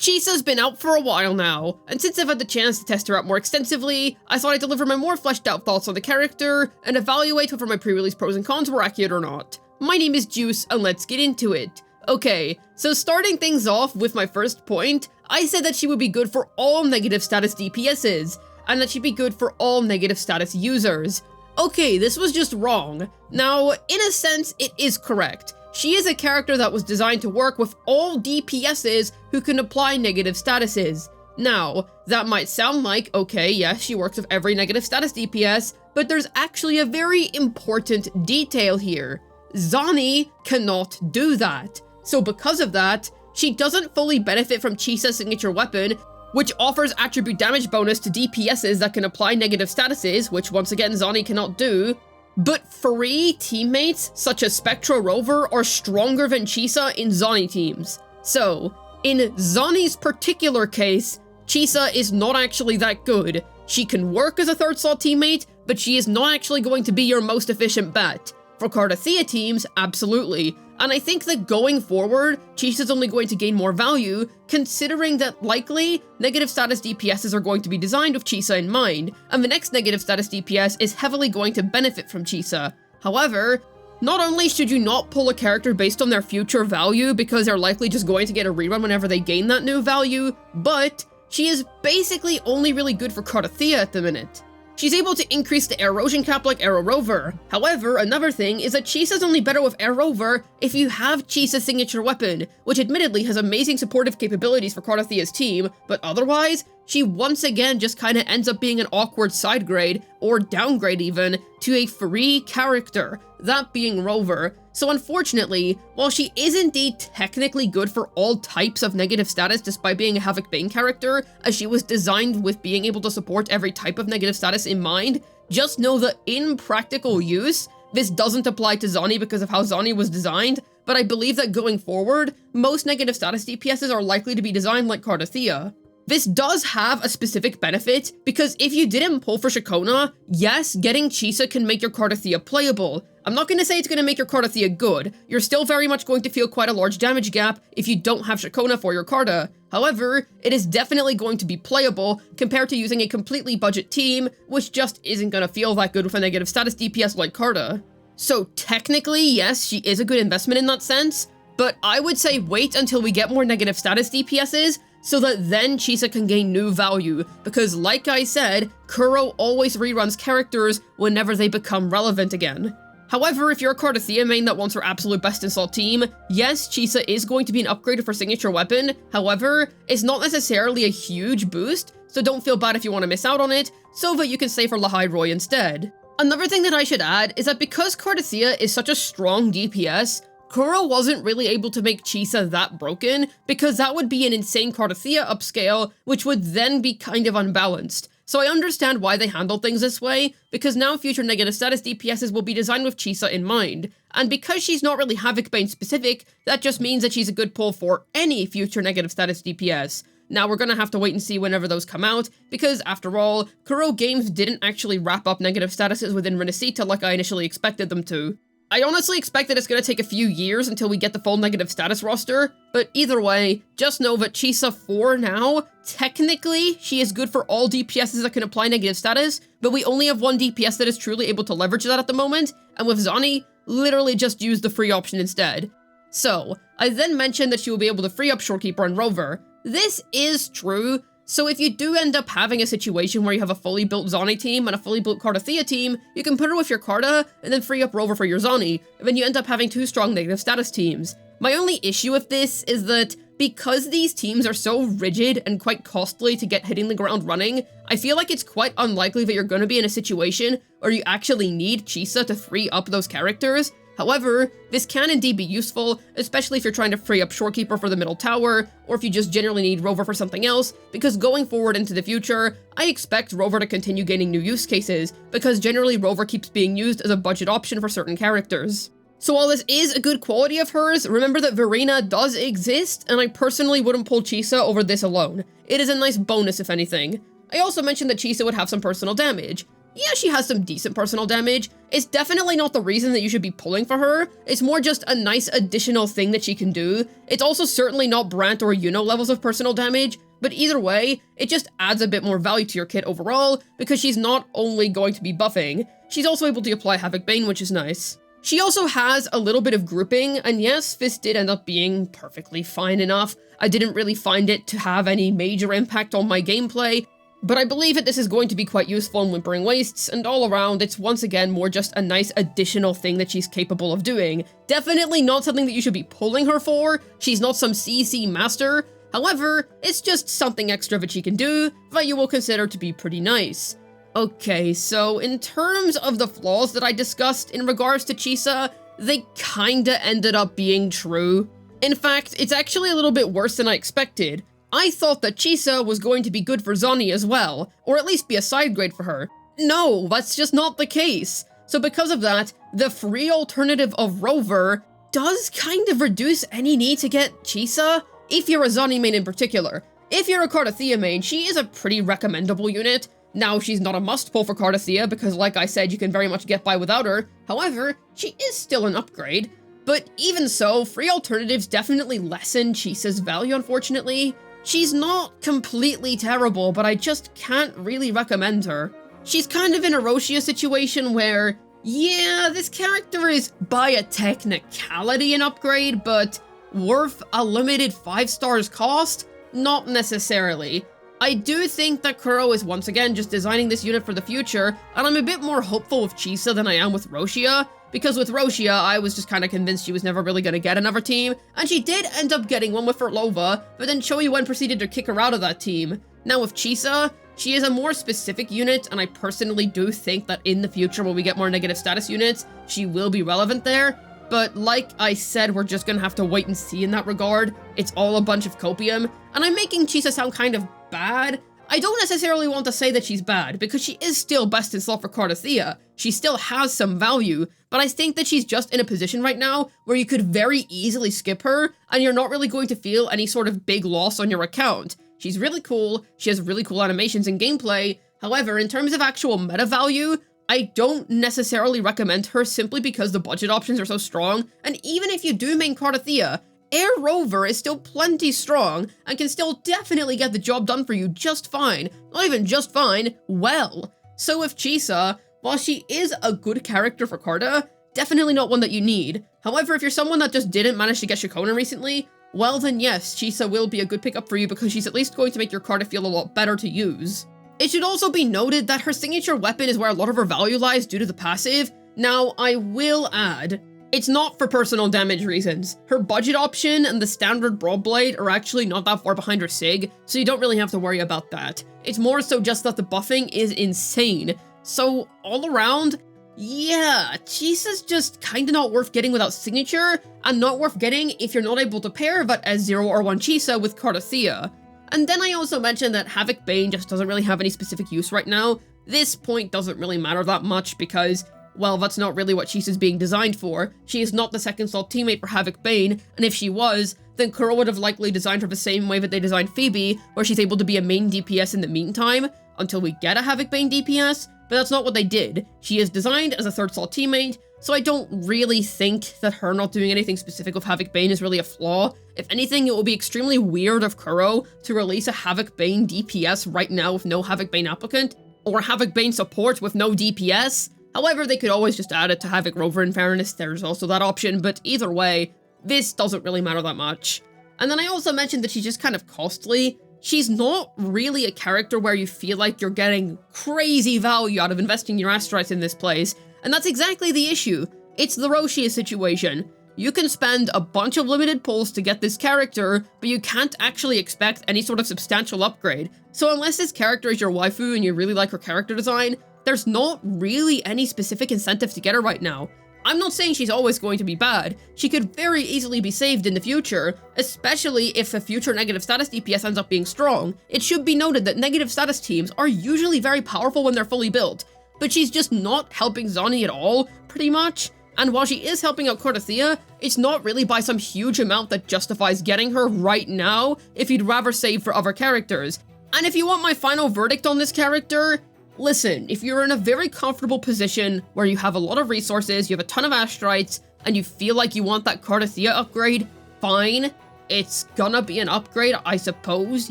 Chisa's been out for a while now, and since I've had the chance to test her out more extensively, I thought I'd deliver my more fleshed out thoughts on the character, and evaluate whether my pre-release pros and cons were accurate or not. My name is Juice, and let's get into it. Okay, so starting things off with my first point, I said that she would be good for all negative status DPSs, and that she'd be good for all negative status users. Okay, this was just wrong. Now, in a sense, it is correct. She is a character that was designed to work with all DPSs who can apply negative statuses. Now, that might sound like, okay, yes, she works with every negative status DPS, but there's actually a very important detail here. Zani cannot do that. So because of that, she doesn't fully benefit from Chisa's signature weapon, which offers attribute damage bonus to DPSs that can apply negative statuses, which once again Zani cannot do. But free teammates, such as Spectra Rover, are stronger than Chisa in Zani teams. So, in Zani's particular case, Chisa is not actually that good. She can work as a third slot teammate, but she is not actually going to be your most efficient bet. For Cardathea teams, absolutely. And I think that going forward, Chisa's only going to gain more value, considering that likely, negative status DPSs are going to be designed with Chisa in mind, and the next negative status DPS is heavily going to benefit from Chisa. However, not only should you not pull a character based on their future value because they're likely just going to get a rerun whenever they gain that new value, but she is basically only really good for Cardathea at the minute. She's able to increase the air erosion cap like Air Rover. However, another thing is that Chisa's only better with Air Rover if you have Chisa's signature weapon, which admittedly has amazing supportive capabilities for Cardathea's team, but otherwise, she once again just kinda ends up being an awkward side grade, or downgrade even, to a free character, that being Rover. So unfortunately, while she is indeed technically good for all types of negative status despite being a Havoc Bane character, as she was designed with being able to support every type of negative status in mind, just know that in practical use, this doesn't apply to Zani because of how Zani was designed, but I believe that going forward, most negative status DPSs are likely to be designed like Cardathea. This does have a specific benefit, because if you didn't pull for Shakona, yes, getting Chisa can make your Cardathea playable. I'm not going to say it's going to make your Cardathea good. You're still very much going to feel quite a large damage gap if you don't have Shakona for your Carda. However, it is definitely going to be playable compared to using a completely budget team, which just isn't going to feel that good with a negative status DPS like Carda. So technically, yes, she is a good investment in that sense, but I would say wait until we get more negative status DPSs, so that then Chisa can gain new value, because like I said, Kuro always reruns characters whenever they become relevant again. However, if you're a Cardathea main that wants her absolute best in slot team, yes, Chisa is going to be an upgrade of her signature weapon. However, it's not necessarily a huge boost, so don't feel bad if you want to miss out on it, so that you can save for Lahai Roy instead. Another thing that I should add is that because Cardathea is such a strong DPS, Kuro wasn't really able to make Chisa that broken, because that would be an insane Cardathea upscale, which would then be kind of unbalanced. So I understand why they handled things this way, because now future negative status DPSs will be designed with Chisa in mind. And because she's not really Havoc Bane specific, that just means that she's a good pull for any future negative status DPS. Now we're gonna have to wait and see whenever those come out, because after all, Kuro games didn't actually wrap up negative statuses within Renacita like I initially expected them to. I honestly expect that it's going to take a few years until we get the full negative status roster, but either way, just know that Chisa for now, technically, she is good for all DPSs that can apply negative status, but we only have one DPS that is truly able to leverage that at the moment, and with Zani, literally just use the free option instead. So, I then mentioned that she will be able to free up Shorekeeper and Rover. This is true. So if you do end up having a situation where you have a fully built Zani team and a fully built Cardathea team, you can put her with your Carda and then free up Rover for your Zani, and then you end up having two strong negative status teams. My only issue with this is that because these teams are so rigid and quite costly to get hitting the ground running, I feel like it's quite unlikely that you're going to be in a situation where you actually need Chisa to free up those characters. However, this can indeed be useful, especially if you're trying to free up Shorekeeper for the middle tower, or if you just generally need Rover for something else, because going forward into the future, I expect Rover to continue gaining new use cases, because generally Rover keeps being used as a budget option for certain characters. So while this is a good quality of hers, remember that Verena does exist, and I personally wouldn't pull Chisa over this alone. It is a nice bonus if anything. I also mentioned that Chisa would have some personal damage. yeah, she has some decent personal damage. It's definitely not the reason that you should be pulling for her. It's more just a nice additional thing that she can do. It's also certainly not Brant or Yuno levels of personal damage, but either way, it just adds a bit more value to your kit overall, because she's not only going to be buffing, she's also able to apply Havoc Bane, which is nice. She also has a little bit of grouping, and yes, this did end up being perfectly fine enough. I didn't really find it to have any major impact on my gameplay, but I believe that this is going to be quite useful in Whimpering Wastes, and all around, it's once again more just a nice additional thing that she's capable of doing. Definitely not something that you should be pulling her for. She's not some CC master. However, it's just something extra that she can do that you will consider to be pretty nice. Okay, so in terms of the flaws that I discussed in regards to Chisa, they kinda ended up being true. In fact, it's actually a little bit worse than I expected. I thought that Chisa was going to be good for Zani as well, or at least be a side grade for her. No, that's just not the case. So because of that, the free alternative of Rover does kind of reduce any need to get Chisa, if you're a Zani main in particular. If you're a Cardathea main, she is a pretty recommendable unit. Now, she's not a must-pull for Cardathea, because like I said, you can very much get by without her. However, she is still an upgrade. But even so, free alternatives definitely lessen Chisa's value, unfortunately. She's not completely terrible, but I just can't really recommend her. She's kind of in a Roshia situation where, yeah, this character is by a technicality an upgrade, but worth a limited 5 stars cost? Not necessarily. I do think that Kuro is once again just designing this unit for the future, and I'm a bit more hopeful with Chisa than I am with Roshia, because with Roshia, I was just kind of convinced she was never really going to get another team, and she did end up getting one with Ferlova, but then Choyuwen proceeded to kick her out of that team. Now with Chisa, she is a more specific unit, and I personally do think that in the future when we get more negative status units, she will be relevant there. But like I said, we're just gonna have to wait and see in that regard. It's all a bunch of copium, and I'm making Chisa sound kind of bad. I don't necessarily want to say that she's bad, because she is still best in slot for Cardathea. She still has some value, but I think that she's just in a position right now where you could very easily skip her, and you're not really going to feel any sort of big loss on your account. She's really cool, she has really cool animations and gameplay. However, in terms of actual meta value, I don't necessarily recommend her simply because the budget options are so strong, and even if you do main Cardathea, Air Rover is still plenty strong and can still definitely get the job done for you just fine. Not even just fine, well. So with Chisa, while she is a good character for Carda, definitely not one that you need. However, if you're someone that just didn't manage to get Shikona recently, well then yes, Chisa will be a good pickup for you because she's at least going to make your Carda feel a lot better to use. It should also be noted that her signature weapon is where a lot of her value lies due to the passive. Now, I will add, it's not for personal damage reasons. Her budget option and the standard Broadblade are actually not that far behind her Sig, so you don't really have to worry about that. It's more so just that the buffing is insane. So, all around, yeah, Chisa's just kinda not worth getting without signature, and not worth getting if you're not able to pair that as 0 or 1 Chisa with Cardathea. And then I also mentioned that Havoc Bane just doesn't really have any specific use right now. This point doesn't really matter that much because, well, that's not really what Chisa's being designed for. She is not the second slot teammate for Havoc Bane, and if she was, then Kuro would have likely designed her the same way that they designed Phoebe, where she's able to be a main DPS in the meantime, until we get a Havoc Bane DPS, but that's not what they did. She is designed as a third slot teammate, so I don't really think that her not doing anything specific with Havoc Bane is really a flaw. If anything, it will be extremely weird of Kuro to release a Havoc Bane DPS right now with no Havoc Bane applicant, or Havoc Bane support with no DPS. However, they could always just add it to Havoc Rover in fairness, there's also that option, but either way, this doesn't really matter that much. And then I also mentioned that she's just kind of costly. She's not really a character where you feel like you're getting crazy value out of investing your astrites in this place, and that's exactly the issue. It's the Roshia situation. You can spend a bunch of limited pulls to get this character, but you can't actually expect any sort of substantial upgrade. So unless this character is your waifu and you really like her character design, there's not really any specific incentive to get her right now. I'm not saying she's always going to be bad. She could very easily be saved in the future, especially if a future negative status DPS ends up being strong. It should be noted that negative status teams are usually very powerful when they're fully built, but she's just not helping Zani at all, pretty much. And while she is helping out Cardathea, it's not really by some huge amount that justifies getting her right now if you'd rather save for other characters. And if you want my final verdict on this character, Listen, if you're in a very comfortable position where you have a lot of resources, you have a ton of astrites, and you feel like you want that Cardathea upgrade, fine. It's gonna be an upgrade, I suppose.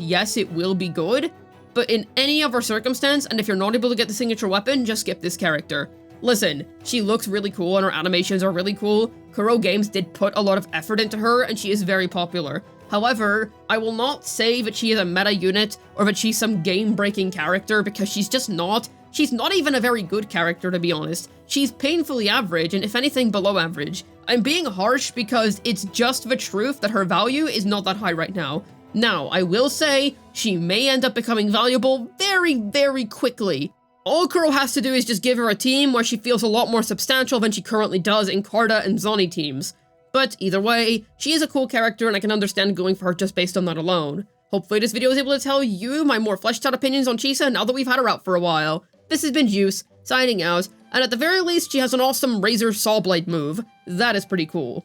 Yes, it will be good. But in any other circumstance, and if you're not able to get the signature weapon, just skip this character. Listen, she looks really cool and her animations are really cool. Kuro Games did put a lot of effort into her and she is very popular. However, I will not say that she is a meta unit or that she's some game-breaking character because she's just not. She's not even a very good character, to be honest. She's painfully average and if anything below average. I'm being harsh because it's just the truth that her value is not that high right now. Now, I will say, she may end up becoming valuable very, very quickly. All Kuro has to do is just give her a team where she feels a lot more substantial than she currently does in Carda and Zoni teams. But either way, she is a cool character and I can understand going for her just based on that alone. Hopefully this video is able to tell you my more fleshed out opinions on Chisa now that we've had her out for a while. This has been Juice, signing out, and at the very least she has an awesome Razor Saw Blade move. That is pretty cool.